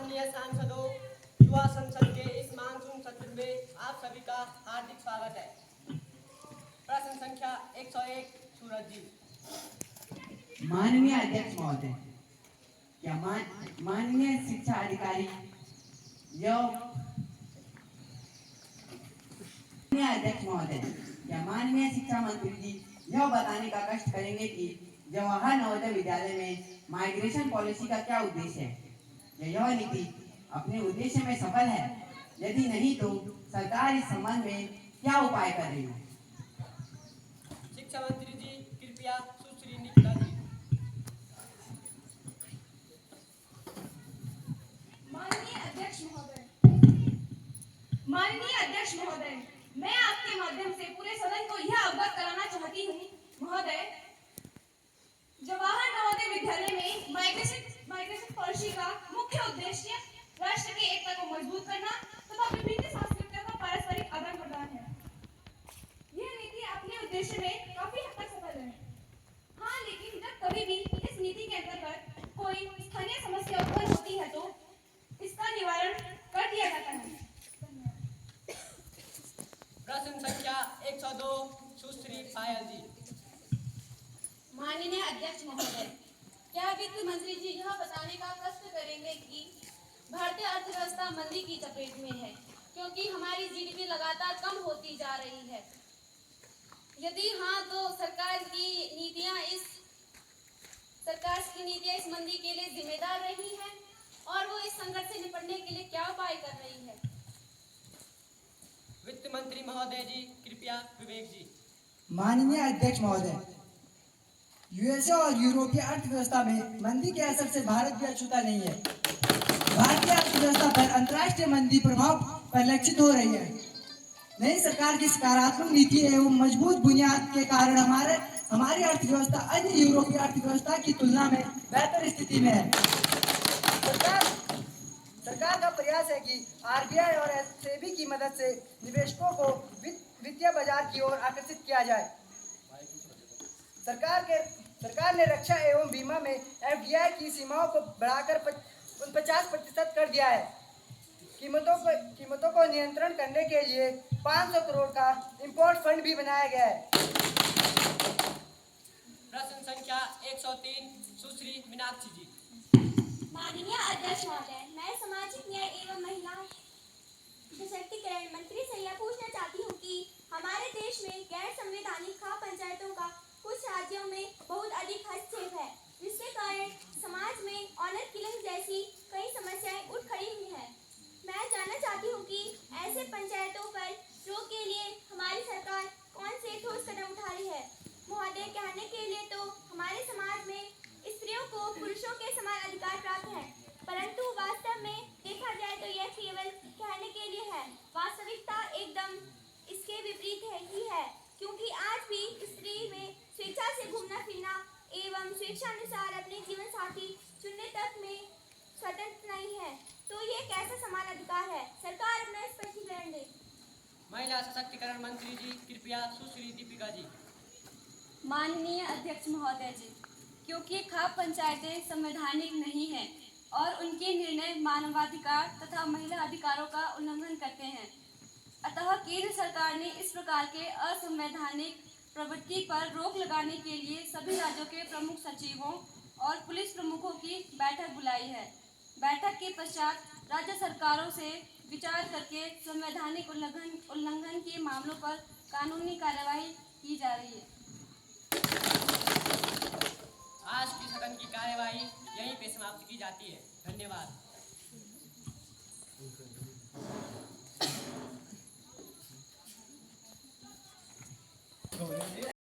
माननीय सांसदों, युवा संसद के इस मानसून सत्र में आप सभी का हार्दिक स्वागत है। प्रश्न संख्या 101 सूरज जी। माननीय अध्यक्ष महोदय, क्या माननीय शिक्षा अधिकारी अध्यक्ष महोदय, क्या माननीय शिक्षा मंत्री जी यह बताने का कष्ट करेंगे कि जवाहर नवोदय विद्यालय में माइग्रेशन पॉलिसी का क्या उद्देश्य है? यह नीति अपने उद्देश्य में सफल है? यदि नहीं तो सरकार इस संबंध में क्या उपाय कर रही है? शिक्षा मंत्री जी कृपया सुश्री निकिता जी। माननीय अध्यक्ष महोदय, मैं आपके माध्यम से पूरे सदन को यह अवगत कराना चाहती हूँ महोदय, जवाहर नवोदय विद्यालय में माइग्रेशन पॉलिसी का मुख्य उद्देश्य राष्ट्र की एकता को मजबूत करना तथा विभिन्न संस्कृतियों का पारस्परिक आदान प्रदान है। यह नीति अपने उद्देश्य में काफी हद तक सफल है। हाँ, लेकिन जब कभी भी इस नीति के अंतर्गत कोई स्थानीय समस्या उत्पन्न होती है तो इसका निवारण कर दिया जाता है। प्रश्न संख्या 102 सुश्री पायल जी। माननीय अध्यक्ष महोदय, क्या वित्त मंत्री जी यह बताने का कष्ट करेंगे कि भारतीय अर्थव्यवस्था मंदी की चपेट में है क्योंकि हमारी जीडीपी लगातार कम होती जा रही है? यदि हाँ, तो सरकार की नीतियां इस मंदी के लिए जिम्मेदार रही हैं और वो इस संकट से निपटने के लिए क्या उपाय कर रही है? वित्त मंत्री महोदय जी कृपया विवेक जी। माननीय अध्यक्ष महोदय, यूएसए और यूरोपीय अर्थव्यवस्था में मंदी के असर से भारत भी अछूता नहीं है। भारतीय अर्थव्यवस्था पर अंतर्राष्ट्रीय मंदी प्रभाव परिलक्षित हो रही है। नई सरकार की सकारात्मक नीति एवं मजबूत बुनियाद के कारण हमारी अर्थव्यवस्था अन्य यूरोपीय अर्थव्यवस्था की तुलना में बेहतर स्थिति में है। सरकार का प्रयास है कि आरबीआई और सेबी की मदद से निवेशकों को वित्तीय बाजार की ओर आकर्षित किया जाए। सरकार ने रक्षा एवं बीमा में एफडीआई की सीमाओं को बढ़ाकर 50% कर दिया है। कीमतों को नियंत्रण करने के लिए 500 करोड़ का इंपोर्ट फंड भी बनाया गया है। प्रश्न संख्या 103 सुश्री मीनाक्षी जी। माननीय अध्यक्ष महोदय, मैं सामाजिक न्याय एवं महिला सशक्तिकरण मंत्री से यह पूछना चाहती हूँ कि हमारे देश में गैर संवैधानिक खाप पंचायतों का कुछ राज्यों में बहुत अधिक हस्तक्षेप है, जिसके कारण समाज में ऑनर किलिंग जैसी कई समस्याएं उठ खड़ी हुई हैं। मैं जानना चाहती हूँ कि ऐसे पंचायतों पर रोक के लिए हमारी सरकार कौन से ठोस कदम उठा रही है। महोदय, कहने के लिए तो हमारे समाज में स्त्रियों को पुरुषों के समान अधिकार प्राप्त है, परंतु वास्तव में देखा जाए तो यह केवल कहने के लिए है। वास्तविकता एकदम इसके विपरीत है, क्योंकि आज भी स्त्री में स्वेच्छा से घूमना फिरना एवं स्वेच्छानुसार अपने जीवन साथी चुनने तक में स्वतंत्र नहीं है। तो ये कैसा समान अधिकार है? सरकार अपना स्पष्टीकरण दे। महिला सशक्तिकरण मंत्री जी कृपया सुश्री दीपिका जी। माननीय अध्यक्ष महोदय जी, क्योंकि खाप पंचायतें संवैधानिक नहीं हैं और उनके निर्णय मानवाधिकार तथा महिला अधिकारों का उल्लंघन करते हैं, अतः केंद्र सरकार ने इस प्रकार के असंवैधानिक प्रवृत्ति पर रोक लगाने के लिए सभी राज्यों के प्रमुख सचिवों और पुलिस प्रमुखों की बैठक बुलाई है। बैठक के पश्चात राज्य सरकारों से विचार करके संवैधानिक उल्लंघन के मामलों पर कानूनी कार्यवाही की जा रही है। आज की सदन की कार्यवाही यहीं पे समाप्त की जाती है। धन्यवाद।